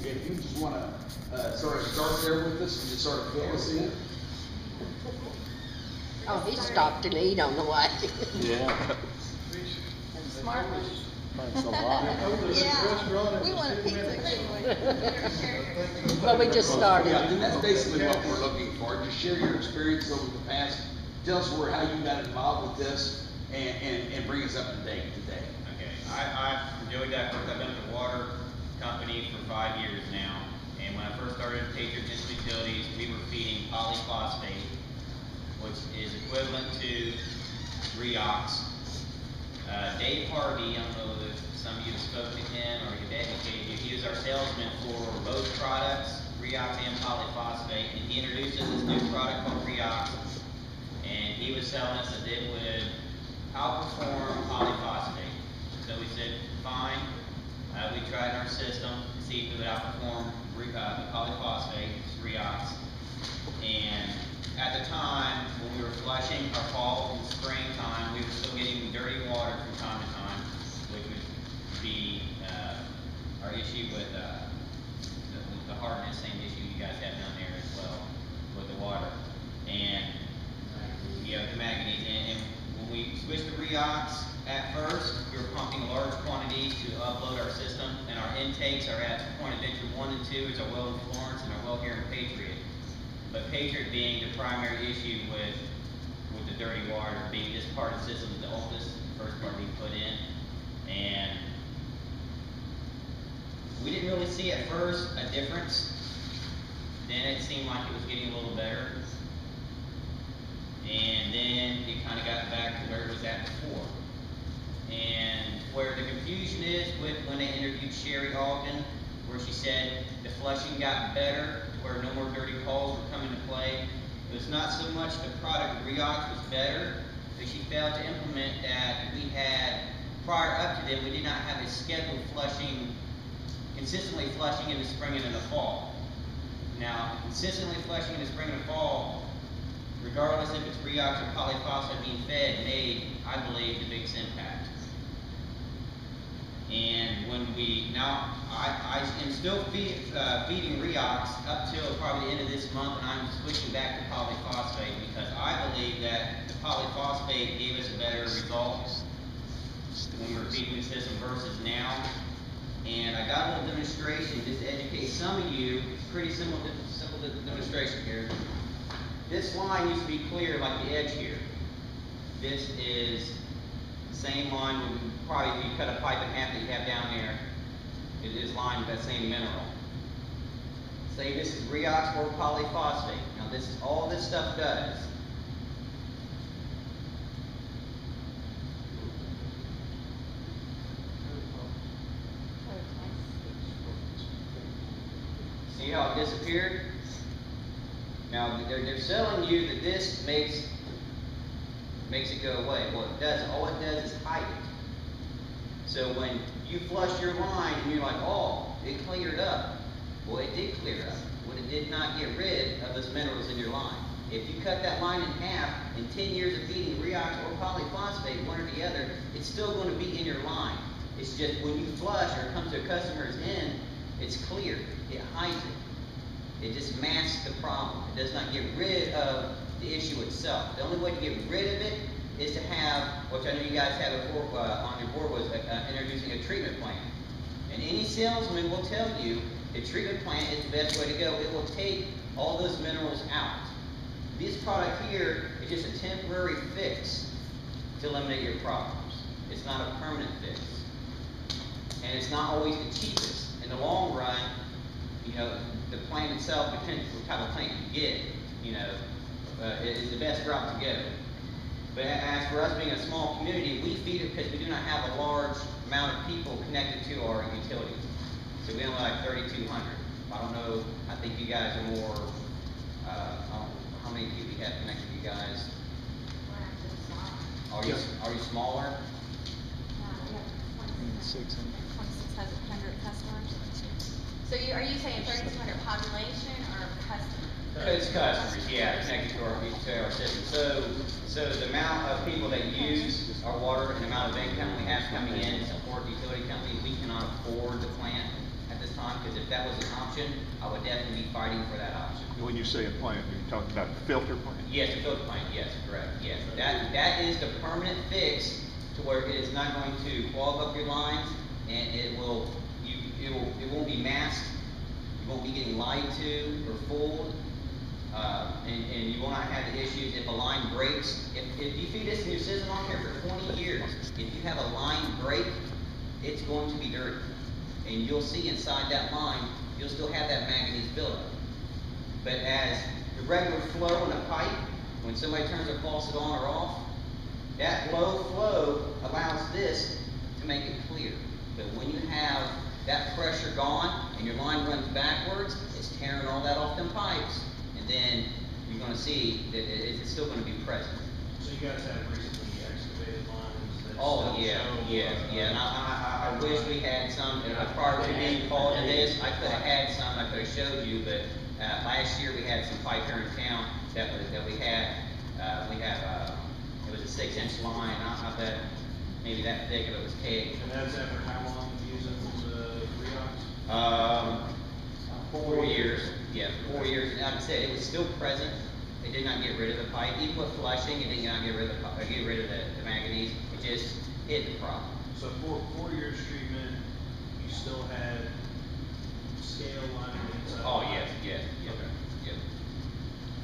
if you just want to sort of start there with us and just sort of fill us in. Oh, he stopped to eat on the way. Yeah. Smart. Thanks a lot. Yeah, we want a pizza anyway. Well, we just started. Yeah, and that's basically what we're looking for. Just share your experience over the past. Tell us how you got involved with this and bring us up to date today. Okay, I'm Joey Duckworth. I've been with the water company for 5 years now. And when I first started at Patriot District Utilities, we were feeding polyphosphate, which is equivalent to Reox. Dave Harvey, I don't know if some of you have spoken to him or you've educated you, he was our salesman for both products, Reox and polyphosphate, and he introduced us this new product called Reox, and he was telling us that it would outperform polyphosphate. So we said, fine. We tried in our system to see if it would outperform the polyphosphate, Reox. And at the time, when we were flushing our fall and springtime, we were still getting dirty water from time to time, which would be our issue with the hardness, same issue you guys have down there as well with the water. And the manganese. And when we switched to Reox, at first, we were pumping large quantities to upload our system, and our intakes are at Point Adventure 1 and 2, it's our well in Florence and our well here in Patriot. But Patriot being the primary issue with the dirty water, being this part of the system is the oldest, first part we put in. And we didn't really see at first a difference. Then it seemed like it was getting a little better. And then it kind of got back to where it was at before. And where the confusion is with when they interviewed Sherry Ogden, where she said the flushing got better, where no more dirty calls were coming to play. It was not so much the product Reox was better, but she failed to implement that we had, prior up to then, we did not have a scheduled flushing, consistently flushing in the spring and in the fall. Now, consistently flushing in the spring and the fall, regardless if it's Reox or polyphosphate being fed, made, I believe, the biggest impact. And when we, now, I am still feeding Reox up till probably the end of this month, and I'm switching back to polyphosphate because I believe that the polyphosphate gave us a better result when we were feeding the system versus now. And I got a little demonstration just to educate some of you. It's pretty simple demonstration here. This line used to be clear like the edge here. This is the same line when probably if you cut a pipe in half that you have down there, it is lined with that same mineral. Say this is Reox or polyphosphate. Now this is all this stuff does. See how it disappeared? Now they're selling you that this makes it go away. Well, it doesn't. All it does is hide it. So when you flush your line and you're like, oh, it cleared up. Well, it did clear up. But it did not get rid of those minerals in your line. If you cut that line in half, in 10 years of feeding Reox or polyphosphate, one or the other, it's still going to be in your line. It's just when you flush or it comes to a customer's end, it's clear. It hides it. It just masks the problem. It does not get rid of the issue itself. The only way to get rid of it is to have, which I know you guys had before on your board, was introducing a treatment plan. And any salesman will tell you the treatment plan is the best way to go. It will take all those minerals out. This product here is just a temporary fix to eliminate your problems. It's not a permanent fix. And it's not always the cheapest. In the long run, the plant itself, depending on what type of plant you get, is the best route to go. But as for us being a small community, we feed it because we do not have a large amount of people connected to our utilities. So we only like 3,200. I don't know, I think you guys are more, how many people you have connected to you guys? Are you smaller? No, we have 2,600 customers. So are you saying 3,200 population or customers? It's customers, yeah, connected to our system. So the amount of people that use our water and the amount of income we have coming in to support the utility company, we cannot afford the plant at this time. because if that was an option, I would definitely be fighting for that option. When you say a plant, you're talking about the filter plant? Yes, a filter plant, yes, correct, yes. That is the permanent fix to where it is not going to clog up your lines, and it won't be masked, you won't be getting lied to or fooled, and you will not have the issues if a line breaks. If you feed this in your system on here for 20 years, if you have a line break, it's going to be dirty. And you'll see inside that line, you'll still have that manganese buildup. But as the regular flow in a pipe, when somebody turns their faucet on or off, that low flow allows this to make it clear. But when you have that pressure gone and your line runs backwards, it's tearing all that off them pipes. And then you're gonna see that it's still gonna be present. So you guys have recently excavated lines that Oh, still yeah, show, yeah, and I wish we had some, prior to being called to this, I could have had some, I could have showed you, but, last year we had some pipe here in town that we had, it was a 6-inch line, I bet maybe that thick if it was cake. And that's after how long of using the Redox? 4 years, yeah, 4 years, and like I said, it was still present, it did not get rid of the pipe, even with flushing, it did not get rid of the manganese, it just hid the problem. So 4 years treatment, you still had scale lining inside? Oh, yes.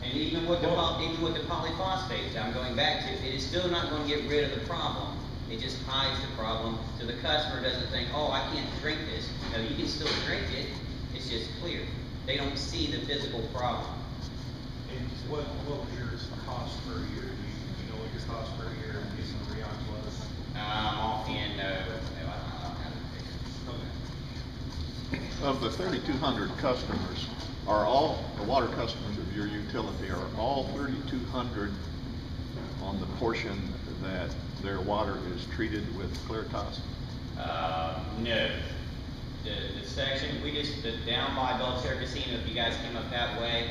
And even with the polyphosphate, I'm going back to, it is still not going to get rid of the problem. It just hides the problem, so the customer doesn't think, oh, I can't drink this. No, you can still drink it, it's just clear. They don't see the physical problem. And what was your cost per year? Do you know what your cost per year using the Redox was? Offhand, no, I don't have the figure. Of the 3,200 customers, are all the water customers of your utility, are all 3,200 on the portion that their water is treated with Clearitas? No. The section, down by Belterra Casino, if you guys came up that way,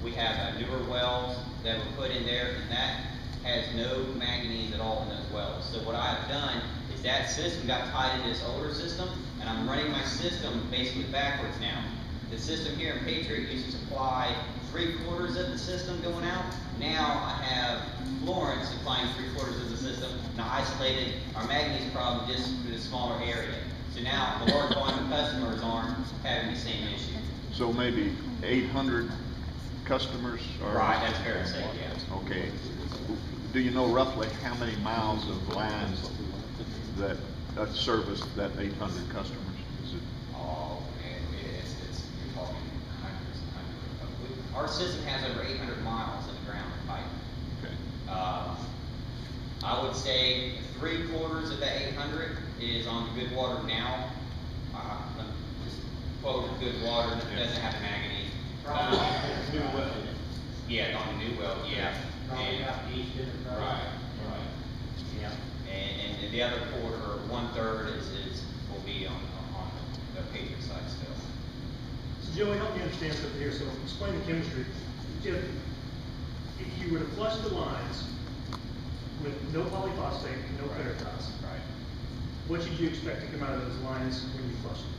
we have newer wells that were put in there, and that has no manganese at all in those wells. So what I've done is that system got tied into this older system, and I'm running my system basically backwards now. The system here in Patriot used to supply 3/4 of the system going out. Now I have Florence supplying 3/4 of the system, and I isolated our manganese problem just through the smaller area. So now the large volume of customers aren't having the same issue. So maybe 800 customers are? Right, that's fair to say, yeah. Okay. Do you know roughly how many miles of lines that service that 800 customers? Is it? Oh, man, you're talking hundreds and hundreds. Our system has over 800 miles of ground pipe. Okay. I would say 3/4 of that 800 is on the good water now. Just quote good water that doesn't have manganese. New well. Yeah, on the new well, yeah. And- Right. Yeah. And the other quarter, or 1/3 will be on the Patriot side still. So Joey, help me understand something here. So explain the chemistry. If you were to flush the lines with no polyphosphate and no Clearitas, Right. what should you expect to come out of those lines when you flush them?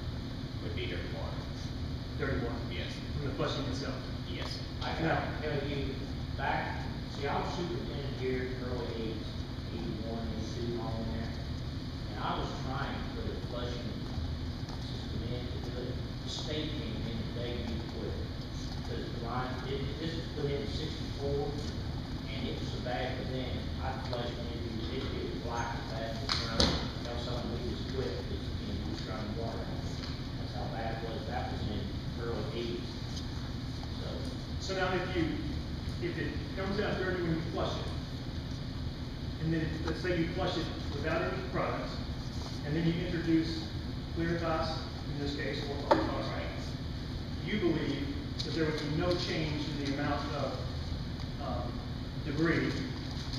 Would be dirty water. Dirty water. Yes. From the flushing itself. Yes. I can tell you back, see, I was superintendent here in the early 80s, 81, 82, all in there. And I was trying to put a flushing system in to do it. The state came in and they quit. Because the line, this was put in 64, and it was so bad, but then I flushed it, it was black as fast as run. Tell someone we just quit, because, we was running water. That's how bad it was. That was in early 80s. So now if it comes out dirty when you flush it, and then let's say you flush it without any products, and then you introduce Clearitas, in this case, or polyphosphate, you believe that there would be no change in the amount of debris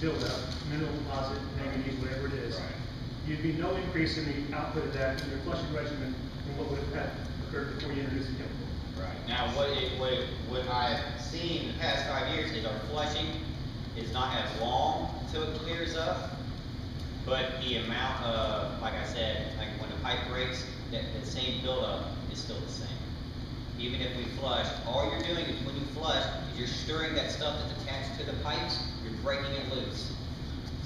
buildup, mineral deposit, manganese, whatever it is. Right. You'd be no increase in the output of that in your flushing regimen than what would have occurred before you introduced the chemical. Right. Now, what I've seen the past 5 years is our flushing is not as long until it clears up, but the amount of, like I said, like when the pipe breaks, that the same buildup is still the same. even if we flush, all you're doing is when you flush, is you're stirring that stuff that's attached to the pipes, you're breaking it loose.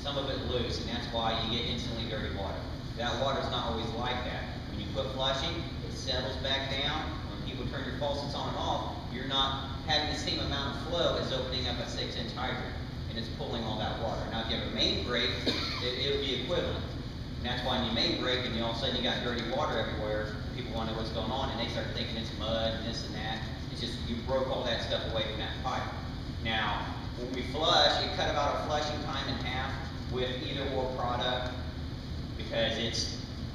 Some of it loose, and that's why you get instantly dirty water. That water's not always like that. When you quit flushing, it settles back down. When people turn your faucets on and off, you're not having the same amount of flow as opening up a 6-inch hydrant, and it's pulling all that water. Now, if you have a main break, it would be equivalent. And that's why when you main break and you all of a sudden you got dirty water everywhere, people want to know what's going on, and they start thinking it's mud and this and that. It's just you broke all that stuff away from that pipe. Now, when we flush, it cut about our flushing time in half with either or product, because it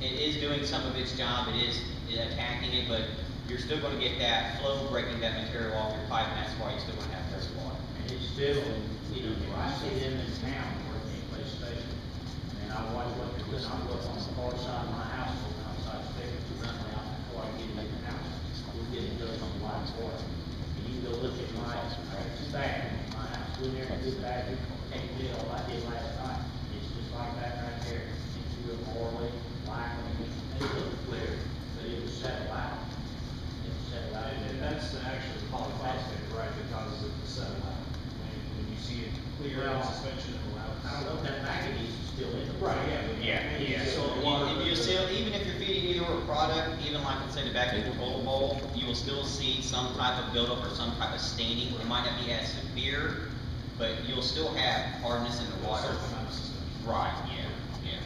is doing some of its job, it is attacking it, but you're still going to get that flow breaking that material off your pipe, and that's why you're still going to have dirty water. And it's still, you know, I see them in town working at Place Station, and I watch what they're doing, I look on the far side of my house, looking outside the spigot to run out before I get in the house. We're getting dirty on the white water. And you can go look at my bathroom in my house, go in there and do that, take a video like I did last night. It's just like that right there. It's real morally, black, and it looked clear, but it was settled out. It was settled out. And that's actually the polyphosphate, right, that causes it to settle out. When you see it clear in suspension, it allows. I don't know if that manganese is still in it. Right, yeah. So if you still, even if you're feeding either or product, even like let's say the back of your bowl, you will still see some type of buildup or some type of staining. It might not be as severe, but you'll still have hardness in the water. Certain amount of suspension. Right, yeah.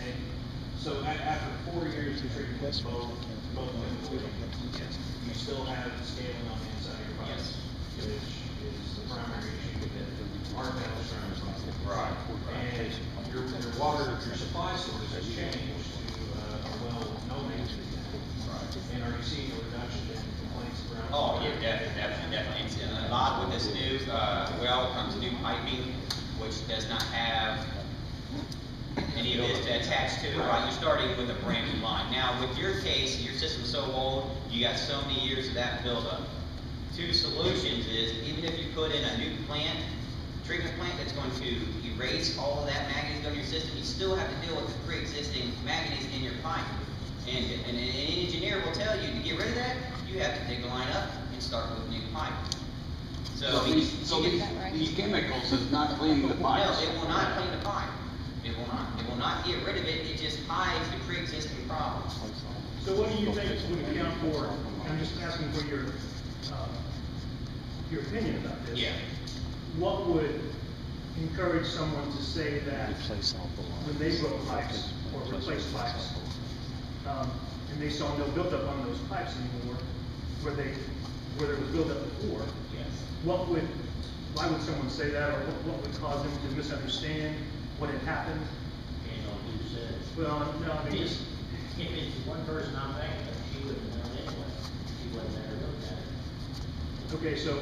And so after 4 years of treatment with both chemicals, you still have scaling on the inside of your pipe. Yes. Which is the primary issue that our family is trying to solve. Right. And your water, your supply source has changed to a well-known entity. Right. And are you seeing a reduction in complaints around? Oh, yeah, definitely. It's a lot with this new, well, comes new piping, which does not have any of this to attach to, right? You're starting with a brand new line. Now, with your case, your system's so old, you got so many years of that buildup. Two solutions is, even if you put in a new plant, treatment plant that's going to erase all of that manganese on your system, you still have to deal with the pre-existing manganese in your pipe. And an engineer will tell you, to get rid of that, you have to dig the line up and start with new pipe. So these chemicals is not cleaning the pipes. No, it will not clean the pipe. It will not. It will not get rid of it. It just hides the pre-existing problems. So what do you think would account for, I'm just asking for your opinion about this. Yeah. What would encourage someone to say that when they broke pipes or replaced pipes, and they saw no buildup on those pipes anymore, where there was buildup before, Yes. why would someone say that, or what would cause them to misunderstand what had happened? You know, who said it? Well, no, I mean, just, If it's one person I'm thinking of, she wouldn't have known anyway. She wouldn't have ever looked at it. okay, so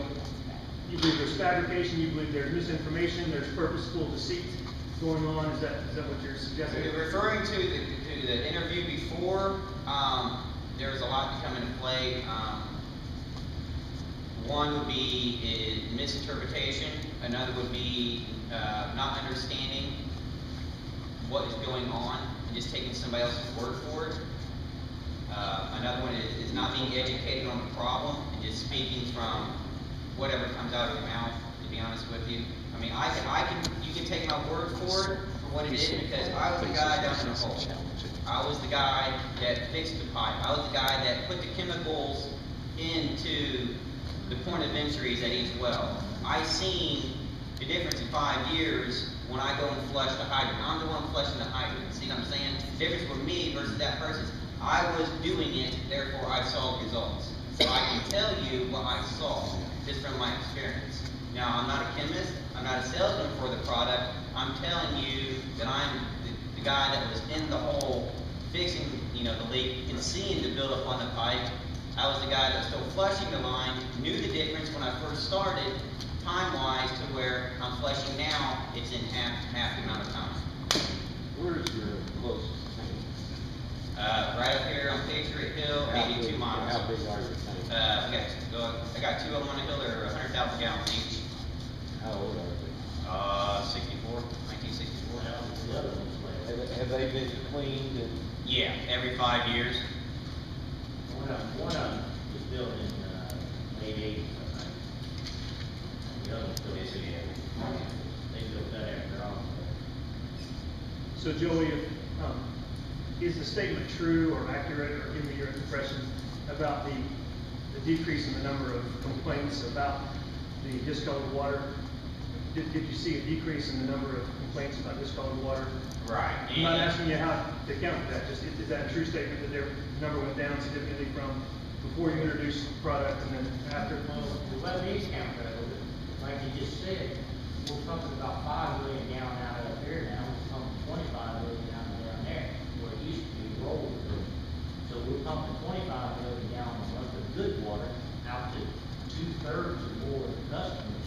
you believe there's fabrication, you believe there's misinformation, there's purposeful deceit going on, is that what you're suggesting? Referring to the interview before, there was a lot to come into play. One would be misinterpretation. Another would be not understanding what is going on and just taking somebody else's word for it. Another one is not being educated on the problem and just speaking from whatever comes out of your mouth, to be honest with you. I mean, you can take my word for it, for what it is, because I was the guy down in the hole. I was the guy that fixed the pipe. I was the guy that put the chemicals into the point of entries at each well. I seen the difference in 5 years when I go and flush the hydrant. I'm the one flushing the hydrant. See what I'm saying? The difference with me versus that person. I was doing it, therefore I saw results. So I can tell you what I saw just from my experience. Now, I'm not a chemist. I'm not a salesman for the product. I'm telling you that I'm the guy that was in the hole fixing, the leak and seeing the buildup on the pipe. I was the guy that was still flushing the line, knew the difference when I first started, time-wise, to where I'm flushing now, it's in half the amount of time. Where's your closest tank? Right up here on Patriot Hill, 82 miles. How big are your tanks? I got two of them on the hill, they're 100,000 gallons each. How old are they? 1964. The other one's like, Have they been cleaned and? Yeah, every 5 years. one of them was built in Yes, it is. They built that after all. So Joey, is the statement true or accurate, or give me your impression about the decrease in the number of complaints about the discolored water? Did you see a decrease in the number of complaints about discolored water? Right. I'm not asking you how to count that, just is that a true statement that their number went down significantly from before you introduced the product and then after? Well, these count that, like you just said, we're talking about 5 million gallon out up here now, we're pumping 25 million gallon down there, where it used to be rolled. So we're pumping 25 million gallon a month of good water out to 2/3 or more of the customers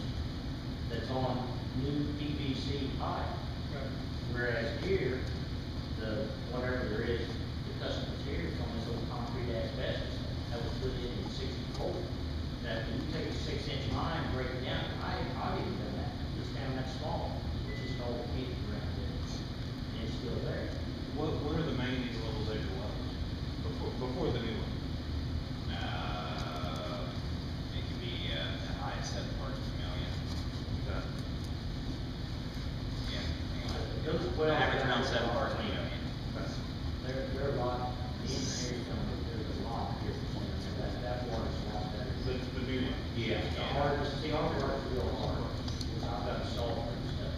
that's on new PVC pipe. Whereas here, whatever there is, the customers here, it's on this old concrete asbestos that was put in '64. That when you take a 6-inch line, break it down, I've even done that, it's down that small, which is called a heat around it, and it's still there. What are the main utilization levels before the new one? It could be, the highest 7 parts per million. Yeah. Well, Average around 7 parts per million. There are a lot, the engineers tell me there's a lot here, that water's a lot better. The new one? Yeah. The hardest, see, our water's real hard, I've got sulfur and stuff,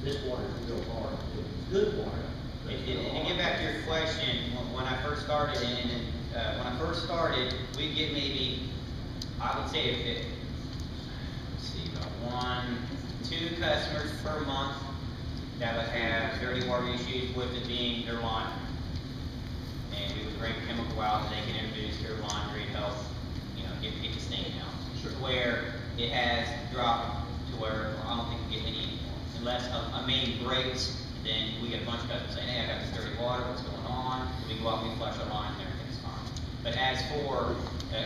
this water's real hard, it's good water. but it's real And to hard. get back to your question, when I first started, we'd get maybe, I would say if it, let's see, about 1-2 customers per month that would have dirty water issues with it being their laundry. And we would bring a chemical out that they can introduce to their laundry and help, get the stain out. Sure. Where it has dropped to where I don't think we get any, unless a main breaks, then we get a bunch of customers saying, hey, I got this dirty water, what's going on? We go out and we flush our line and everything's fine. But as for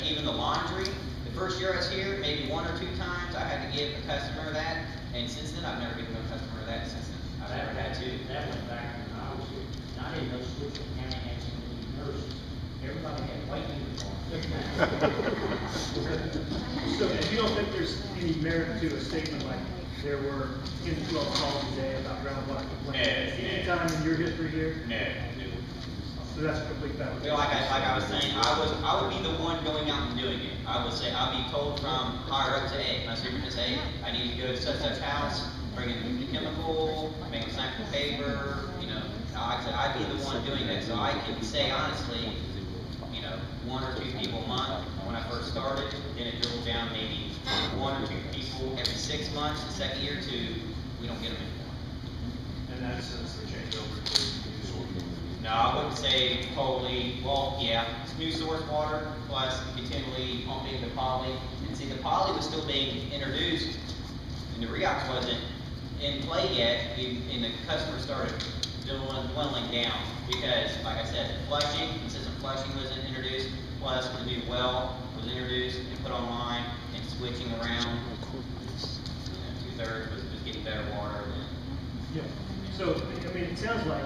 even the laundry, the first year I was here, maybe 1 or 2 times I had to give a customer that, and since then I've never given a customer that since then. I've never had to. That went back when I was here, and I didn't know Switchell County had so many nurses, everybody had white uniforms. So if you don't think there's any merit to a statement like there were 10 to 12 calls a day about groundwater complaints? No. Any time in your history here? No. So that's a complete fabrication. Like I was saying, I would be the one going out and doing it. I would say, I'll be told from higher up to A, my superintendent say, hey, I need to go to such house, bring in the chemical, make a sample paper, like I said, I'd be the one doing that, so I can say honestly, 1 or 2 people a month when I first started, then it dribbled down maybe 1 or 2 people every 6 months, the second year to, we don't get them anymore. And that's since the changeover to new source. No, I wouldn't say totally, well, yeah, it's new source water, plus continually pumping the poly. And see, the poly was still being introduced, and the Reox wasn't in play yet, and the customer started dwindling down. Because, like I said, flushing, consistent flushing was introduced, plus the new well was introduced and put online, and switching around. 2/3 was getting better water than. Yeah. So, it sounds like,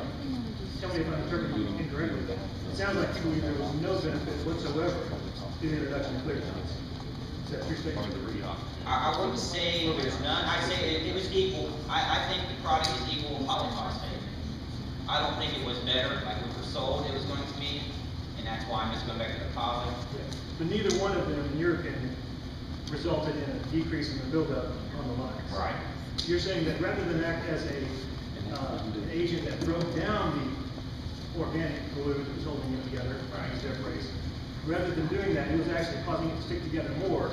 tell me if I'm interpreting you incorrectly, it sounds like you believe there was no benefit whatsoever to the introduction of clear lines. Is that your statement? I wouldn't say there's none, I say it was equal, I think the product is equal polyphosphate. I don't think it was better, like we were sold it was going to be, and that's why I'm just going back to the poly. But neither one of them, in your opinion, resulted in a decrease in the buildup on the lines. Right. You're saying that rather than act as an agent that broke down the organic glue that was holding it together, Right. use their phrase, rather than doing that, it was actually causing it to stick together more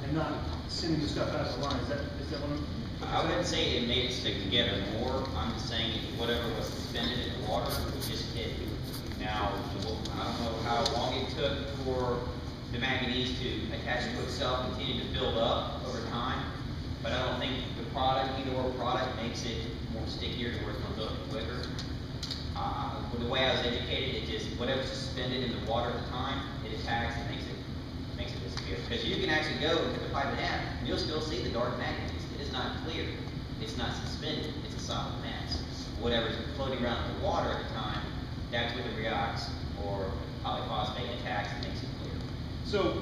and not sending the stuff out of the line. Is that what I'm? I wouldn't say it made it stick together more, I'm just saying if whatever was suspended in the water would just hit. Now, I don't know how long it took for the manganese to attach to itself, continue to build up over time, but I don't think the product, either or product, makes it more stickier to where it's going to build up quicker. The way I was educated, it just, whatever's suspended in the water at the time, it attacks and makes it disappear. Because you can actually go and cut the pipe in half, and you'll still see the dark manganese. It is not clear. It's not suspended. It's a solid mass. Whatever's floating around in the water at the time, that's what the Reox or polyphosphate attacks and makes it clear. So,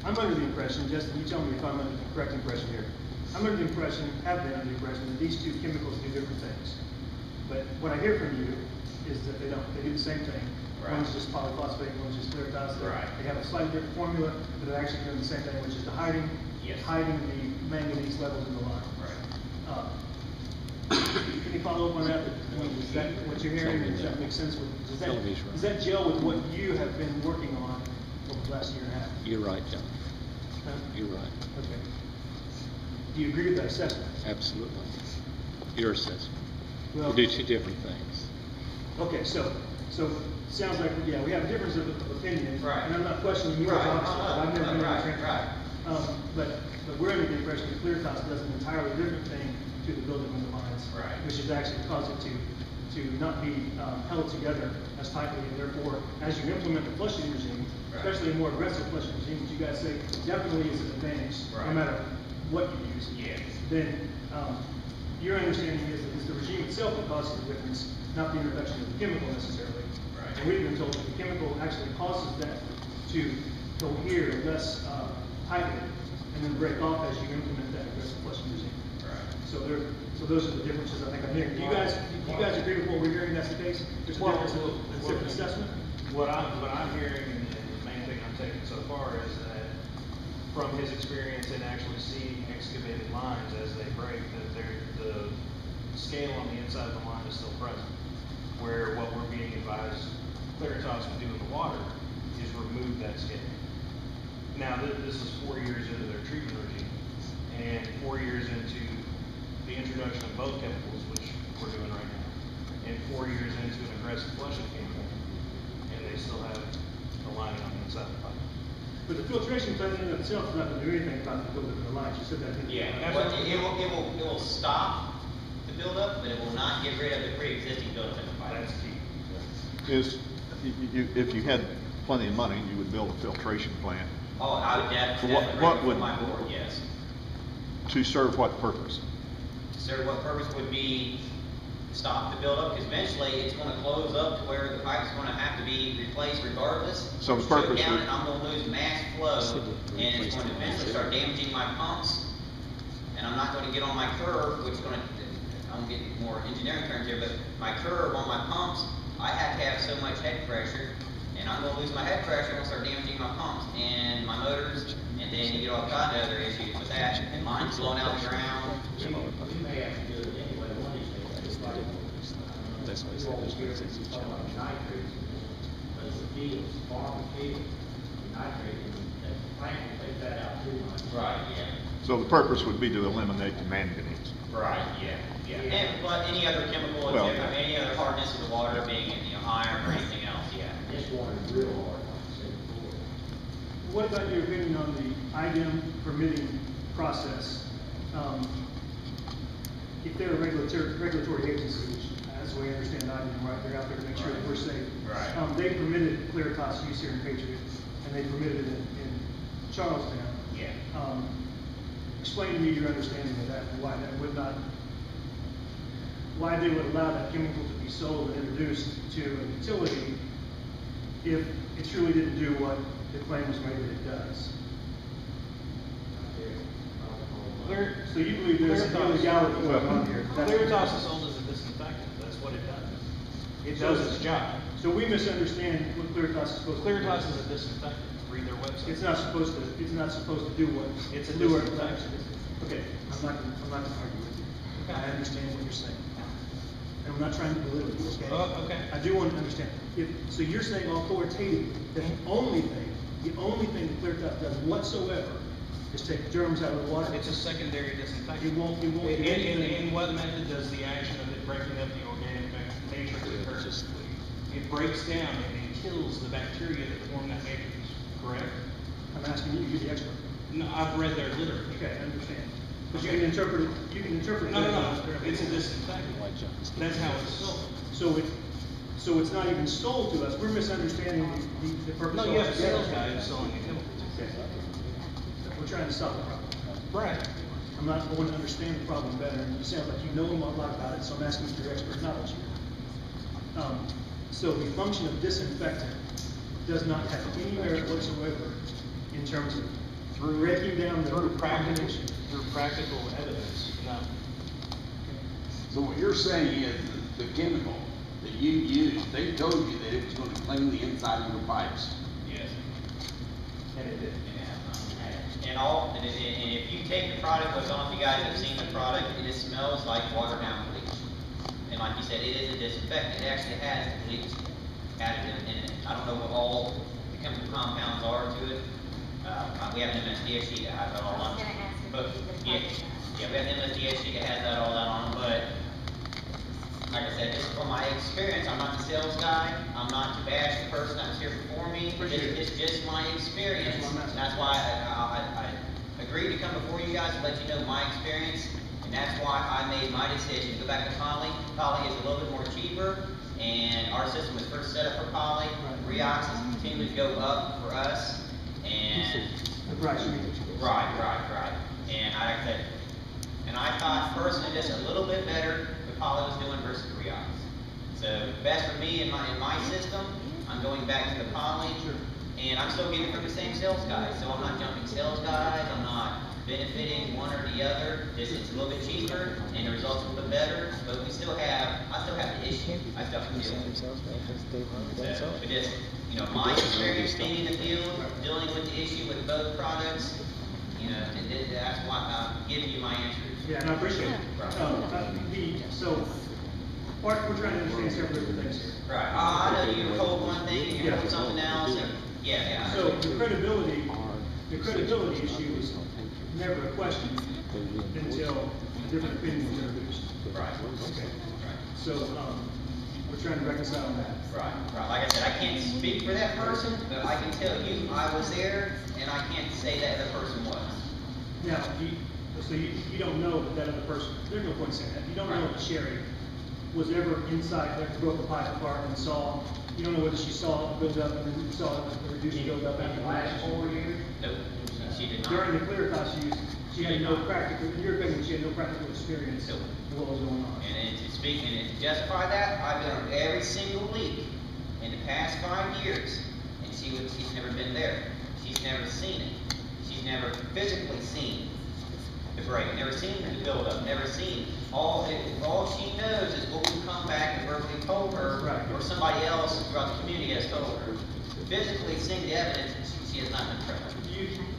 I'm under the impression, Justin, you tell me if I'm under the correct impression here. I'm under the impression, have been under the impression that these two chemicals do different things. But what I hear from you is that they don't, they do the same thing. Right. One's just polyphosphate, one's just Claritas. Right. They have a slightly different formula, but they're actually doing the same thing, which is the hiding Yes. the manganese levels in the line. Right. Can you follow up on that? Is that what you're hearing? Does that make sense? Does that gel with what you have been working on over the last year and a half? You're right, John. Huh? You're right. Okay. Do you agree with that assessment? Absolutely. Your assessment. Well- We do two different things. Okay, so sounds like, yeah, we have a difference of opinion. Right. And I'm not questioning you as Right. officer, I've never been in a Right, train. right. But we're under the impression that Clearitas does an entirely different thing to the building of the lines. Right. Which is actually cause it to not be held together as tightly, and therefore, as you implement the flushing regime, Right. especially a more aggressive flushing regime, which you guys say definitely is an advantage, no Right. matter what you use. Yeah. Then, your understanding is that it's the regime itself that causes the difference, not the introduction of the chemical necessarily. Right. And we've been told that the chemical actually causes that to cohere less tightly and then break off as you implement that aggressive flushing regime. Right. So those are the differences I think I'm hearing. Do you guys agree with what we're hearing? That's the case? There's a difference in a different assessment? What I'm hearing, and the main thing I'm taking so far is that from his experience in actually seeing excavated lines as they break, that the scale on the inside of the line is still present. Where what we're being advised Claritas would do in the water is remove that scale. Now, this is 4 years into their treatment regime, and 4 years into the introduction of both chemicals, which we're doing right now, and 4 years into an aggressive flushing campaign, and they still have the lining on the inside of the pipe. But the filtration plant in and of itself is not going to do anything about the buildup of the lines. You said that. didn't you? Yeah, but it will stop the buildup, but it will not get rid of the pre-existing buildup in the pipe. That's key. If you had plenty of money, you would build a filtration plant. Oh, I would definitely What agree would- with my board, yes. To serve what purpose? Sir, what purpose would be stop the buildup? Because eventually it's gonna close up to where the pipe's gonna have to be replaced regardless. So the Choke purpose down would- and I'm gonna lose mass flow, and it's gonna eventually start damaging my pumps. And I'm not gonna get on my curve, which is gonna, I'm getting more engineering terms here, but my curve on my pumps, I have to have so much head pressure, and I'm gonna lose my head pressure, I'm gonna start damaging my pumps and my motors, and then you get all kinds of other issues with that, and lines blowing out the ground. We may have to do it anyway, one of these days, it's like, That's why I said there's no sense in challenge. nitrates, but it's the fields, farm field, nitrate, and that plant will take that out too much. Right, yeah. So the purpose would be to eliminate the manganese. Right, yeah. And, but any other chemical, Well- any other hardness of the water being, iron or anything else, yeah. This water is real hard, like I said before. What about your opinion on the IDEM permitting process? If they're a regulatory agency, which, as we understand IDEM, right, they're out there to make sure that we're safe. Right. They permitted Claritas use here in Patriot, and they permitted it in Charlestown. Yeah. Explain to me your understanding of that, and why that would not, why they would allow that chemical to be sold and introduced to a utility if it truly didn't do what the claim was made that it does. So you believe there's an illegality going on here? Claritas is sold as a disinfectant, that's what it does. It does its job. So we misunderstand what Claritas is supposed to do. Claritas is a disinfectant, read their website. It's not supposed to do what. It's a do what- disinfectant. Okay, I'm not gonna argue with you. Okay. I understand what you're saying. And I'm not trying to belittle you, okay? Oh, okay. I do want to understand. So you're saying authoritatively that the only thing that Claritas does whatsoever is take germs out of the water? It's a secondary disinfectant. It won't do anything. In what method does the action of it breaking up the organic matrix occur? It breaks down and it kills the bacteria that form that matrix, correct? I'm asking you, you're the expert. No, I've read their literature. Okay, I understand. But you can interpret it. No, it's a disinfectant. That's how it's sold. So it's not even sold to us. We're misunderstanding the purpose No, of you have a it. sales guy who's selling the chemical. Okay. We're trying to solve the problem. Right. I want to understand the problem better, and you sound like you know a lot about it, so I'm asking for your expert knowledge here. So the function of disinfectant does not have any merit whatsoever in terms of breaking down the Through practical, combination. through practical evidence, no. So what you're saying is the chemical that you used, they told you that it was gonna clean the inside of your pipes. Yes. And it did. And if you take the product, I don't know if you guys have seen the product, it just smells like watered down bleach. And like you said, it is a disinfectant, it actually has bleach additive in it. I don't know what all the chemical compounds are to it. We have an MSDA sheet that has that all on. I was gonna ask if But, you yeah, could talk about yeah, we have an MSDA sheet that has that all that on, but like I said, just from my experience, I'm not the sales guy, I'm not to bash the person that was here before me, it's just my experience. That's why I agreed to come before you guys to let you know my experience, and that's why I made my decision to go back to Poly. Poly is a little bit more cheaper, and our system was first set up for Poly. Reox is continuing to go up for us, and The price you mean. right. And like I said, and I thought personally just a little bit better what Poly was doing versus the Reox. So best for me in my system, I'm going back to the Poly, and I'm still getting it from the same sales guys. So I'm not jumping sales guys, I'm not benefiting one or the other. Just it's a little bit cheaper and the results a little bit better, but I still have the issue. I still have to deal with it. So, but just, my experience being in the field, dealing with the issue with both products, that's why I'm giving you my answers. Yeah, and I appreciate it. So, Mark, we're trying to understand several different things here. Right. I know you were told one thing and you're told something else, and yeah. So the credibility issue is never a question until a different opinion is introduced. Right. Okay. Right. So, we're trying to reconcile that. Right. Like I said, I can't speak for that person, but I can tell you I was there, and I can't say that the person was. Now, so you don't know that other person, there's no point saying that, you don't know if Sherry was ever inside there, broke the pipe apart and saw, you don't know whether she saw it build up and then saw the reduced build up after the last 4 years? Nope. She did not. During the clear cost she had no practical, in your opinion, she had no practical experience Nope. of what was going on. And to justify that, I've been on every single leak in the past 5 years, and she's never been there. She's never seen it. She's never physically seen the break, never seen the buildup, never seen. All she knows is what we've come back and verbally told her, Right. or somebody else throughout the community has told her. Physically seeing the evidence, she has not been present.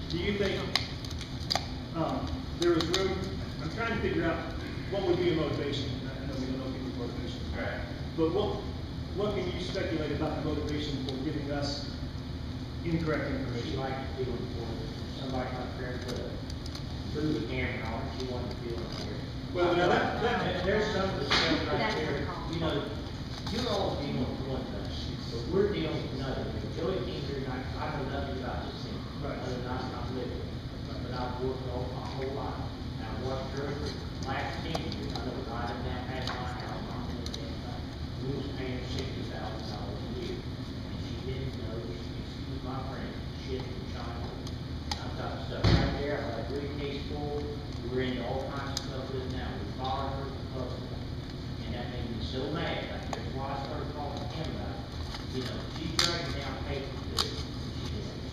Do you think, there was room, I'm trying to figure out what would be a motivation, I know we don't know people's motivation. Right. But what can you speculate about the motivation for giving us incorrect She information? liked feeling for somebody up there to move the camera on, she wanted to feel it here. Well, now There's some of the stuff right That's there, her call. you're all dealing with one thing, but we're dealing with another. Joey came here, and I know nothing about this thing. Right. Other than I'm living, but I've worked all my whole life. And I watched her last 10 years, I know riding down past my house, I'm in the damn thing. We was paying $60,000 a year, and she didn't know, excuse my friend, shit from China. I've got stuff right there, I've got a briefcase full, we're into all kinds of stuff with it now, we borrowed her the husband. And that made me so mad, like, that's why I started calling him about it. She's dragging down paper to do it.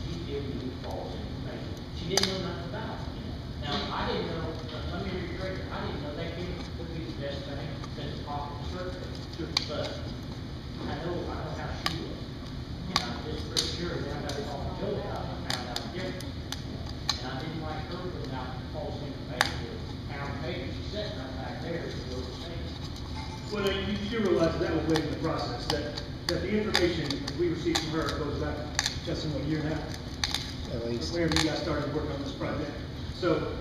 She's giving me false information. She didn't know nothing about it, Now, I didn't know, let me rephrase it, I didn't know that could be the best thing since the pocket survey. But I know how she was. And I'm just pretty sure that I got it all Joe about, I found out different. And I didn't like her putting out false information with pound paper. She said right back there, is what we're saying. Well, you do realize that was late in the process, that the information that we received from her goes back, just in a year and a half. At least. Whenever you guys started working on this project. So,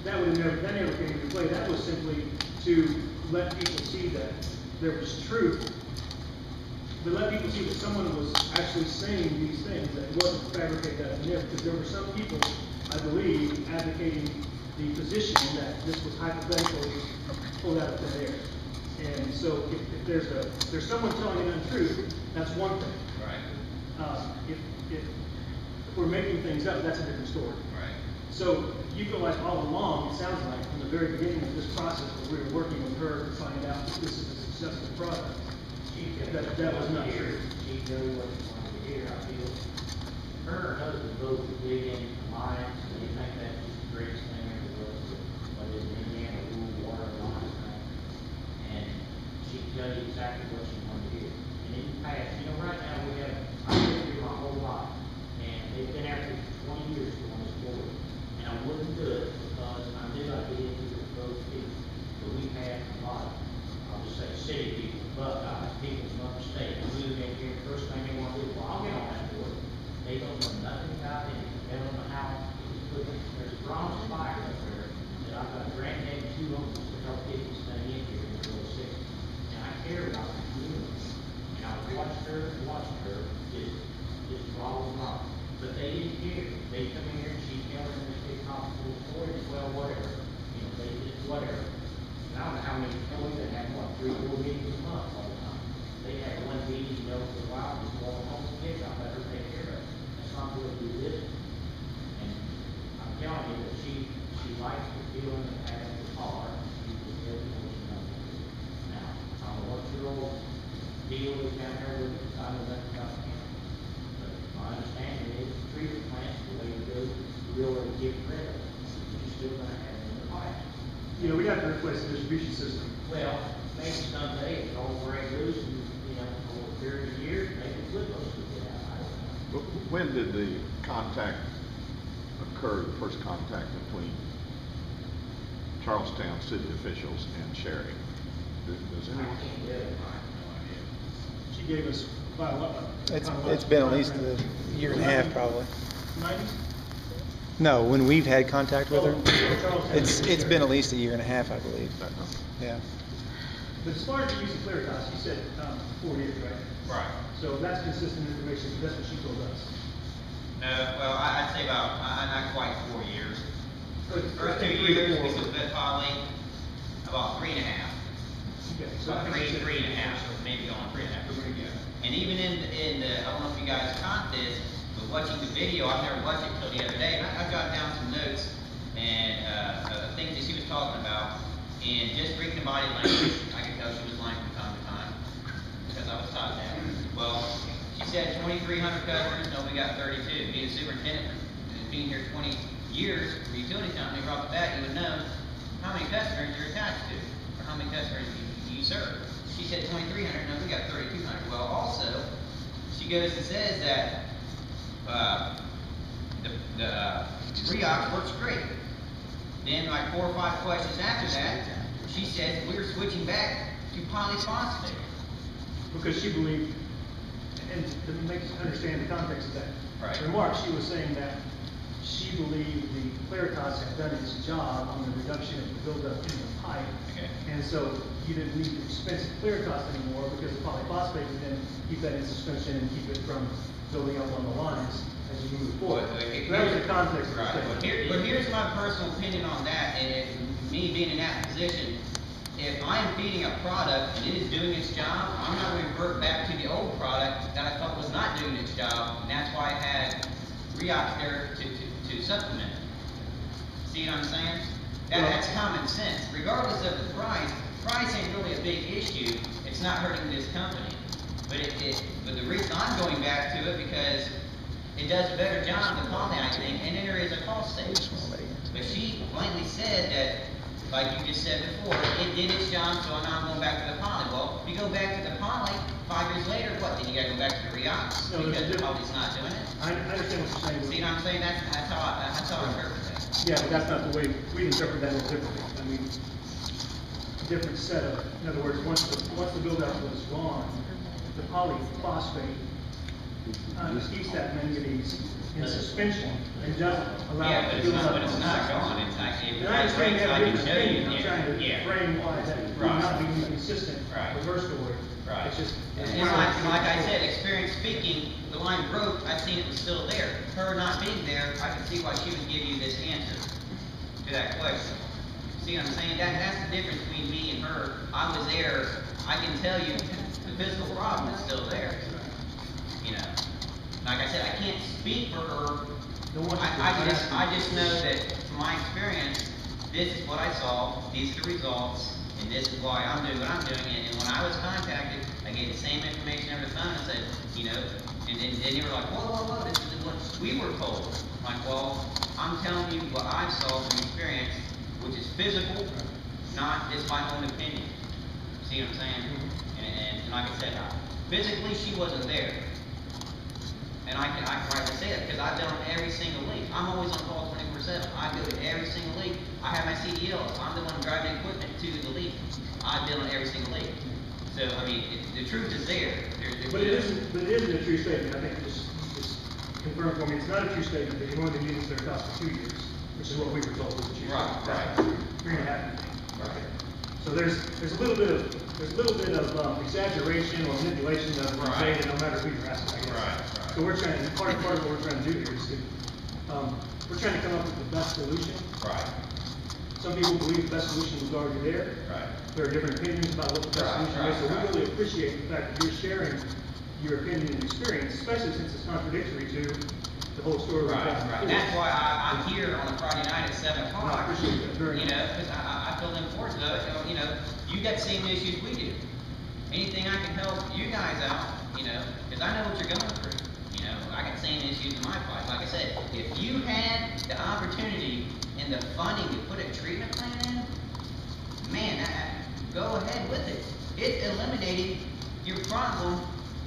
that never came into play, that was simply to let people see that there was truth. To let people see that someone was actually saying these things, that it wasn't fabricated out of thin air, because there were some people, I believe, advocating the position that this was hypothetically pulled out of thin air. And so if there's someone telling an untruth, that's one thing. Right. If we're making things up, that's a different story. Right. So you feel like all along, it sounds like from the very beginning of this process, where we were working with her to find out that this is a successful product, that was not true. She knew what she wanted to hear, I feel. Her and her husband both go to big in Alliance, and they think that's just the greatest thing ever was, but it's Indiana rural water alliance thing. And she can tell you exactly what you want to hear. And in the past, you know, right now we have, I've been here my whole life, and they've been after 20 years on this board. And I wouldn't do it because I knew I'd be into the those people. But we've had a lot of, I'll just say city people, Buckeyes, people from upstate, moving in here, first thing they want to do, well, I'll get on that board. They don't know nothing about it, they don't know how it was put in. There's a bronze fire up there that I've got a granddad and 2 uncles to help get this thing in here in the early 60s. And I care about the community. And I watched her just draw them off. But they didn't care. They come in here and she's telling them this big full story, well, whatever. You know, they did whatever. And I don't know how many employees they had, what, 3-4 meetings a month all the time. They had one meeting, you know, for a while, just going home with kids, I better take care of it. That's not the way to do business. And I'm telling you that she likes the feeling of having the car, she was very emotional. Now, I don't know what your old deal is down there with, I know nothing about him. But my understanding is the treatment plant's the way to go, really get rid of it. You're still gonna have it in the pipe. You know, we have to replace the distribution system. Well, maybe someday it's all break loose and, you know, over a period of years, maybe flip those will get out. I don't know. When did the contact occur, the first contact between Charlestown city officials and Sherry? Does I anyone? can't do it. She gave us about what? It's been at least a year and a half probably. 90s? No, when we've had contact with her, Charlestown. it's been at least a year and a half, I believe. Yeah. But as far as the use of Claritas, you said 4 years, right? Right. So that's consistent information, that's what she told us. No, well, I'd say about, not quite 4 years. First 2 3 to years, 4. we was with Holly, about 3.5. Okay, so About three and a half, maybe going 3.5. And even in the, I don't know if you guys caught this, but watching the video, I've never watched it till the other day, and I jotted down some notes and things that she was talking about, and just reading the body language, I could tell she was lying from time to time, because I was taught that. Well, she said 2,300 customers, no, we got 32. Being a superintendent, and being here 20 years for a utility company, right off the bat, you would know how many customers you're attached to, or how many customers you serve. She said 2,300, no, we got 3,200. Well, also, she goes and says that the Reox works great. Then like 4 or 5 questions after that, she said we're switching back to polyphosphate. Because she believed, and to make us understand the context of that Right. remark, she was saying that she believed the Claritas had done its job on the reduction of the buildup in the pipe. Okay. And so you didn't need expensive Claritas anymore because the polyphosphate would then keep that in suspension and keep it from building up on the lines as you move forward. But, So that was the context of the Right. statement. But here's my personal opinion on that, and me being in that position, if I'm feeding a product and it is doing its job, I'm not going to revert back to the old product that I thought was not doing its job, and that's why I had Reox there to supplement it. See what I'm saying? That's common sense. Regardless of the price ain't really a big issue. It's not hurting this company. But the reason I'm going back to it because it does a better job than Poly, I think, and there is a cost savings. But she plainly said that, like you just said before, it did its job, so now I'm going back to the Poly. Well, if you go back to the Poly, 5 years later, what? Then you gotta go back to the Reox No, there's a because the difference. Poly's not doing it. I understand what you're saying. See what I'm saying? That's how I interpret that. Yeah, but that's not the way, we interpret that a little differently. I mean, different setup. In other words, once the build-out was gone, the polyphosphate keeps that manganese in suspension and doesn't allow Yeah, it but to build up. but it's not gone. It's like, if And I understand breaks, that I can different show you. opinion. I'm trying to Yeah. frame why that would Right. not be inconsistent Right. with her story. Right. It's just. And like I said, experience speaking, the line broke, I seen it was still there. Her not being there, I can see why she would give you this answer to that question. See what I'm saying? That's the difference between me and her. I was there, I can tell you, the physical problem is still there. You know, like I said, I can't speak for her. I just know that from my experience, this is what I saw, these are the results, and this is why I'm doing what I'm doing. And when I was contacted, gave the same information over the phone and said, you know, and then they were like, whoa, this is what we were told. I'm like, well, I'm telling you what I saw from experience, which is physical, not just my own opinion. See what I'm saying? And like I said, physically she wasn't there. And I can say it because I've done every single leak. I'm always on call 24/7. I go to every single leak. I have my CDLs. I'm the one driving equipment to the leak. I've been on every single leak. So, I mean, the truth is there. But it isn't a true statement. I think just confirm for me, it's not a true statement that you're only been using their cost for 2 years, which is what we were told was a true statement. Right. 3.5 years. Right. So there's a little bit of exaggeration or manipulation of the data, no matter who you're asking, I guess. Right. So we're trying, part of what we're trying to do here is to, we're trying to come up with the best solution. Right. Some people believe the best solution was already there. Right. There are different opinions about what the best solution is, so we really appreciate the fact that you're sharing your opinion and experience, especially since it's contradictory to the whole story. Right. And that's why I'm here on a Friday night at 7 o'clock. I appreciate that very much. You know, because I feel the importance of it. You know, you got the same issues we do. Anything I can help you guys out, you know, because I know what you're going through. You know, I got the same issues in my life. Like I said, if you had the opportunity and the funding to put a treatment plan in, man, go ahead with it. It's eliminating your problem.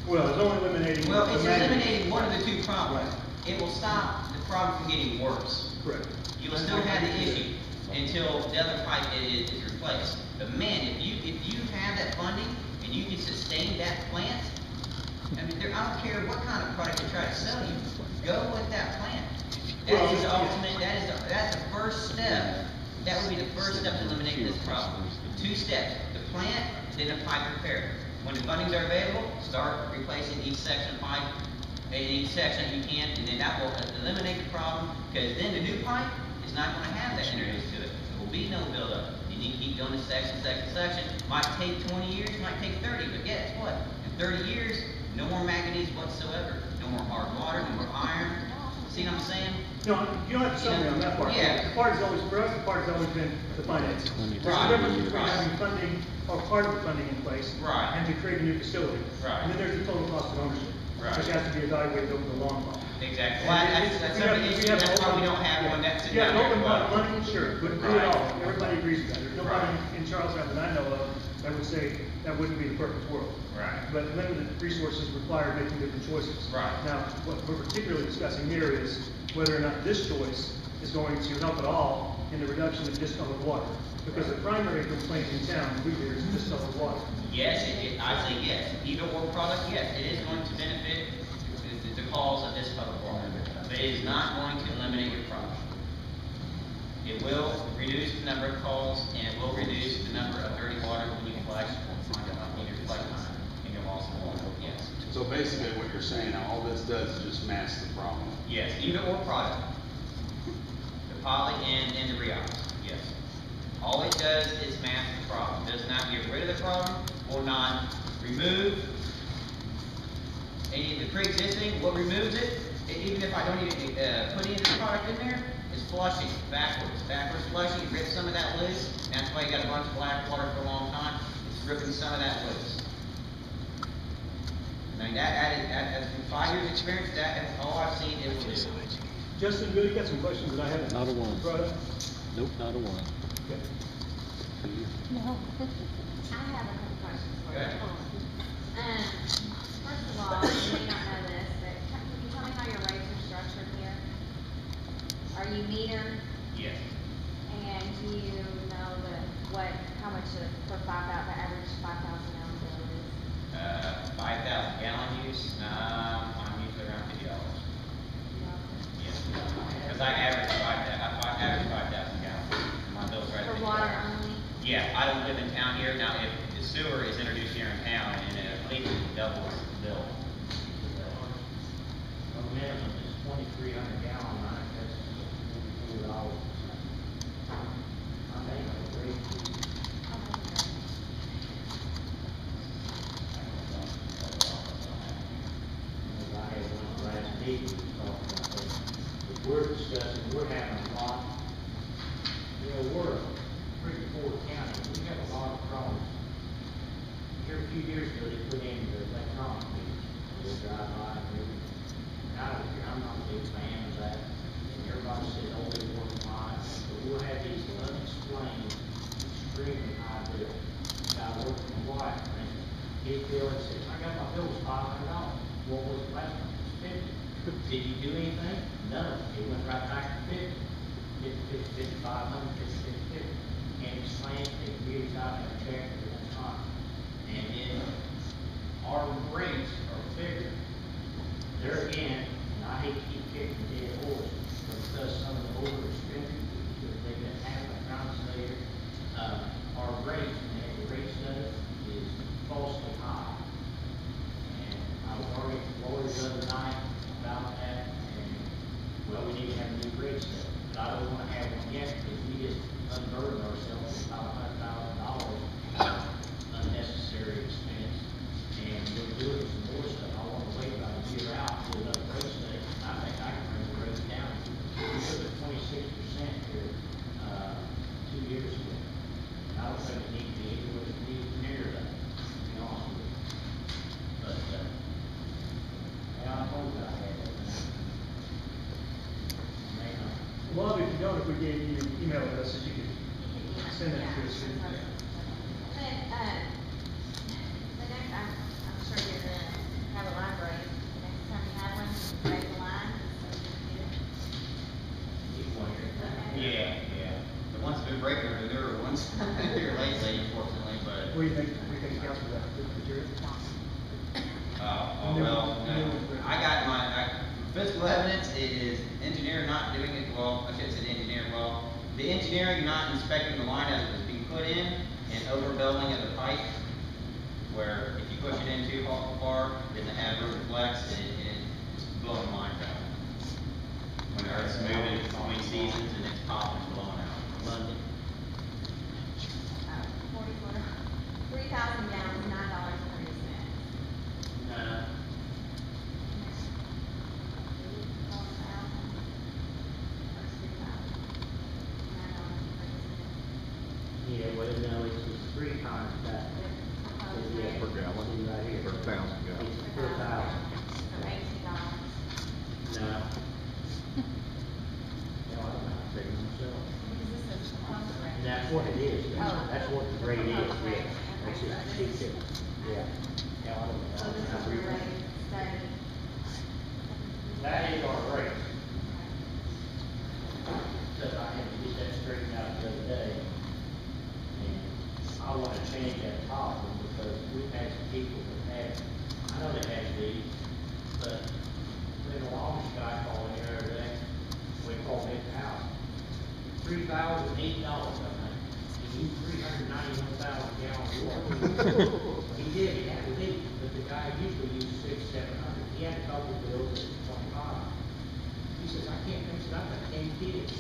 Well, it's only eliminating. Well, it's eliminating one of the two problems. It will stop the problem from getting worse. Correct. You will still have the issue until the other pipe is replaced. But man, if you have that funding and you can sustain that plant, I mean, I don't care what kind of product they try to sell you, go with that plant. That is the ultimate. That's the first step. That would be the first step to eliminate this problem. 2 steps: the plant, then the pipe repair. When the fundings are available, start replacing each section of pipe, in each section you can, and then that will eliminate the problem, because then the new pipe is not going to have that introduced to it. There will be no buildup. You need to keep going to section. Might take 20 years, might take 30, but guess what? In 30 years, no more manganese whatsoever. No more hard water, no more iron. See what I'm saying? No, you don't have to sell me on that part. Yeah. The part is always, for us, the part has always been the finances. There's a difference between having funding, or part of the funding in place. Right. And to create a new facility. Right. And then there's the total cost of ownership. Right. Which has to be evaluated over the long haul. Exactly. Well, that's another issue. That's why we don't have one that's Yeah, down open there. pot money, sure, but do it Right. all. Everybody agrees with that. There's nobody Right. in Charlestown that I know of that would say that wouldn't be the perfect world. Right. But limited resources require making different choices. Right. Now, what we're particularly discussing here is whether or not this choice is going to help at all in the reduction of discolored water. Because the primary complaint in town, we hear, is discolored water. Yes, I say yes. Either or product, yes, it is going to benefit the cause of this public water. But it is not going to eliminate your problem. It will reduce the number of calls, and it will reduce the number of dirty water when you flush on your flush line and your loss of water. Yes. So basically what you're saying, all this does is just mask the problem. Yes, either or product. The poly and the Rios, yes. All it does is mask the problem. It does not get rid of the problem, or not remove any of the pre-existing. What removes it, even if I don't even put any of the product in there, is flushing backwards. Backwards flushing, you rip some of that loose. That's why you got a bunch of black water for a long time. It's ripping some of that loose. I mean, that's from 5 years experience, that's all I've seen it will do. Justin, Bill, you got some questions that I haven't Not a one. brought up? Nope, not a one. Okay. No. I have a couple questions for you. Okay. First of all, you may not know this, but can you tell me how your rates are structured here? Are you metered? Yes. And do you know how much for the average 5,000 gallon bill is? 5,000 gallon use, I'm usually around $50. Yes. Because I average 5,000 gallons. My bill's right at For $50. water only? Yeah, I don't live in town here. Now, if the sewer is introduced here in town, and it at least doubles the bill. The minimum is 2,300 gallon, right? That's $4. I think I agree. I had one last meeting, we was talking about that. If we're discussing, we're having a lot, we're a pretty poor county, we have a lot of problems here a few years ago, they put in the electronic meters, they'll drive by and everything. And I don't care, I'm not a big fan of that, and everybody says, oh, they work fine, but we'll have these unexplained, extremely high bills. Guy working in White, for instance, his bill, he says, I got my bill was $500, what was it last month? It was $50. Did you do anything? No, it went right back to $50. $500, $50. And it's slammed, they really got that check for that time. And then our rates are bigger. There again, and I hate to keep kicking the dead horse, but because some of the older expensive, because they've been having a conversation, our rates, and they have the rate study, is falsely high. And I was already worried the other night about that, and, well, we need to have a new rate study. But I don't wanna have one yet, because we just unburden ourselves with $500,000 unnecessary expense, and we're doing some more stuff. I wanna wait about a year out to another rate study. I think I can bring the rates down. We took it 26% here, 2 years ago. I don't think it needs to be anywhere near that, to be honest with you. But, yeah, I told you I had that. May not. Well, if you don't, if we gave you email addresses, you could send it to us. Then, the next, I'm sure you're gonna have a line break, the next time you have one, break the line, so you can Keep one here. Okay. Yeah. The ones that have been breaking are the newer ones. They're lately, unfortunately, but. What do you think accounts for that? Good material? Well, no. I got physical evidence is engineer not doing it well. I should say the engineer well. The engineering not inspecting the line as it was being put in and overbuilding of the pipe, where if you push it in too far, then it has room to flex and it's blowing the line out. When it's moving between seasons and it's popping and blowing out. Monday. 3,000 gallons, $9.30. No. Yeah, well, no, it's 3 times that. Yeah, Per gallon, see right here. per 1,000 gallons. It's per thousand. For $18. No. No, I don't know, I'm figuring myself. Because this is proposed rate. And that's what it is, that's what the rate is, Proposed yeah. rate. That's Okay, just so cheap this- tip. Yeah. Yeah, I don't know. So this is your rate study. That is our rate. Because I had to get that straightened out the other day. And I wanna change that top one because we've had some people that had, I know they had these, but when the longest guy called in the other day, we called his house, $3,008, I think. He used 391,000 gallons of water. He did, but the guy usually used 600, 700. He had a couple bills at 25. He says, I can't fix it, I've got 10 kids.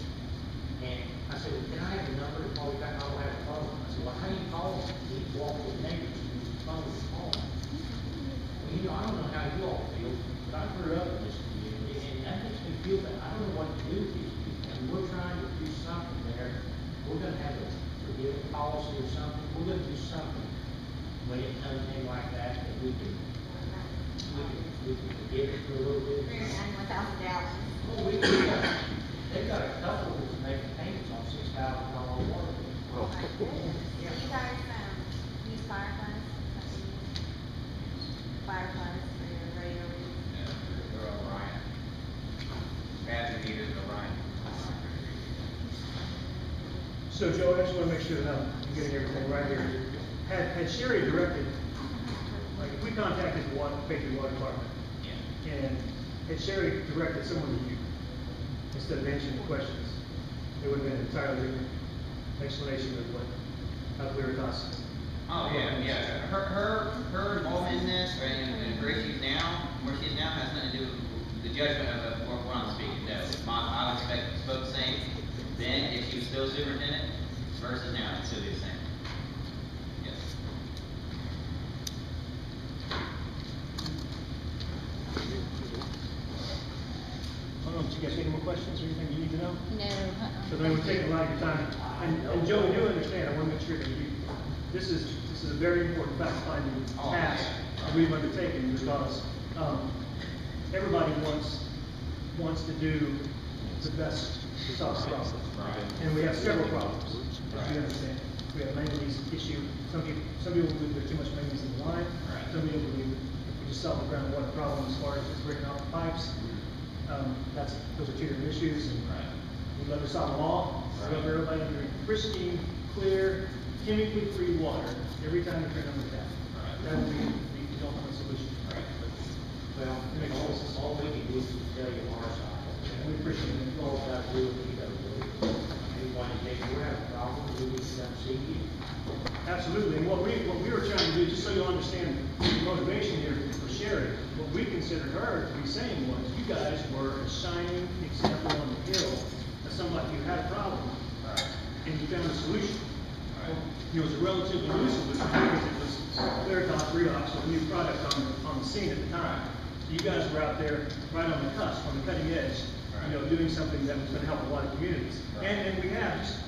And I said, well, can I have a number to call you back? I don't have a phone. I said, well, how do you call him? He walked with neighbors and used the phone to call him. Well, you know, I don't know how you all feel, but I grew up in this community, and that makes me feel that I don't know what to do with these people. And we're trying to do something there. We're gonna have a forgiving policy or something. We're gonna do something when it comes in like that, that we can forgive it for a little bit. 391,000 gallons. Oh, they've got a couple that's making payments on $6,000 water bill. Okay, good. Do you guys, use fire funds? Fire funds for your radio readings? They're Orion. Gravity meters are Orion. So Joe, I just wanna make sure that I'm getting everything right here. Had Sherry directed, like, if we contacted the Patriot Water Department, Yeah. and had Sherry directed someone to you, instead of answering the questions, it would have been an entirely different explanation of how clear it was. Oh, yeah. Her involvement in this, and where she's now, has nothing to do with the judgment of what I'm speaking. No, I would expect spoke the same then, if she was still superintendent, versus now, it's still the same. Yes. I don't know, did you guys get any more questions or anything you need to know? No. So then we're taking a lot of your time. And Joe, you understand, I want to make sure that this is a very important fact-finding task that we've undertaken because, everybody wants to do the best to solve the problem. And we have several problems, as you understand. We have manganese issue. Some people believe there's too much manganese in the line. Some people believe we just solve the groundwater problem as far as just breaking off the pipes. Those are two different issues. And we'd love to solve them all. We'd love everybody to drink pristine, clear, chemically free water every time you turn on the tap. That would be the ultimate solution. Well, all we can do is tell you our side. We appreciate it. You all got to do what you got to do. Anybody think you have a problem, we need to come see you. Absolutely, and what we were trying to do, just so you'll understand the motivation here for Sherry, what we considered her to be saying was, you guys were a shining example on the hill of somebody who had a problem, and you found a solution. It was a relatively new solution because it was Claritas Redox, a new product on the scene at the time. So you guys were out there right on the cusp, on the cutting edge, doing something that was going to help a lot of communities. And we have, just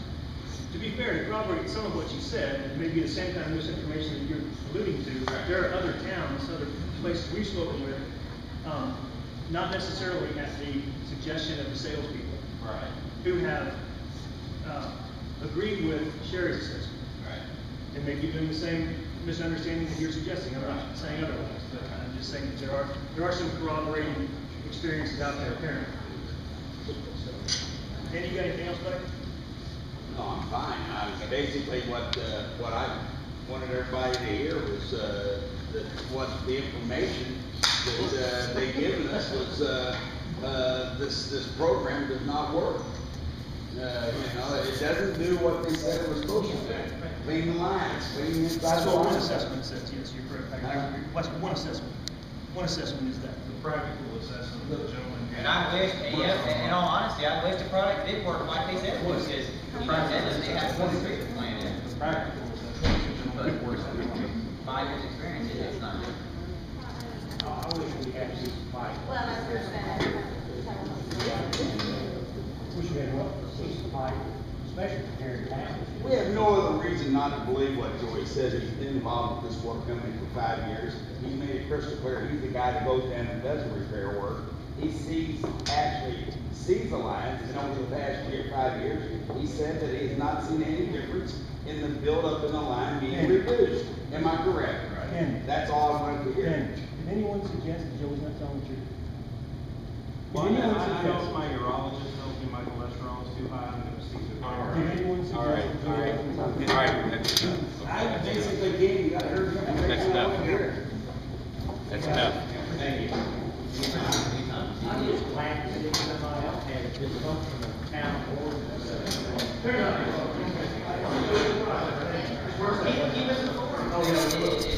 to be fair, to corroborate some of what you said, and maybe the same kind of misinformation that you're alluding to, there are other towns, other places we've spoken with, not necessarily at the suggestion of the salespeople, who have agreed with Sherry's assessment. And maybe doing the same misunderstanding that you're suggesting. I'm not saying otherwise, but I'm just saying that there are some corroborating experiences out there apparently. So, Andy, you got anything else, buddy? No, I'm fine. Basically, what I wanted everybody to hear was what the information that they given us was this program does not work. It doesn't do what they said it was supposed to do. Clean the lines, clean the inside. That's what one assessment says. Yes, you're correct. That's one assessment. One assessment is that. The practical assessment of the gentleman. And I wish, in all honesty, I wish the product did work like they said it would, because the product said they had a treatment plan in it. The practical assessment. But 5 years experience, it's not good. I wish we had these pipes. Well, that's what I'm saying. Wish we had these pipes, especially here in town. We have no other reason not to believe what Joey says. He's been involved with this water company for 5 years. He's made it crystal clear. He's the guy that goes down and does the repair work. He actually sees the lines, and over the past 5 years, he said that he has not seen any difference in the buildup in the line being reduced. Am I correct? Right. That's all I wanted to hear. Did anyone suggest that Joey's not telling the truth? Well, I know my urologist tells me my cholesterol is too high. I'm going to see the Did anyone suggest that Joey wasn't telling the truth? All right, that's enough. I basically gave you, I heard you. That's enough. That's enough. Thank you. I'm just glad to see somebody else had it, just come from the town board. Keep us informed.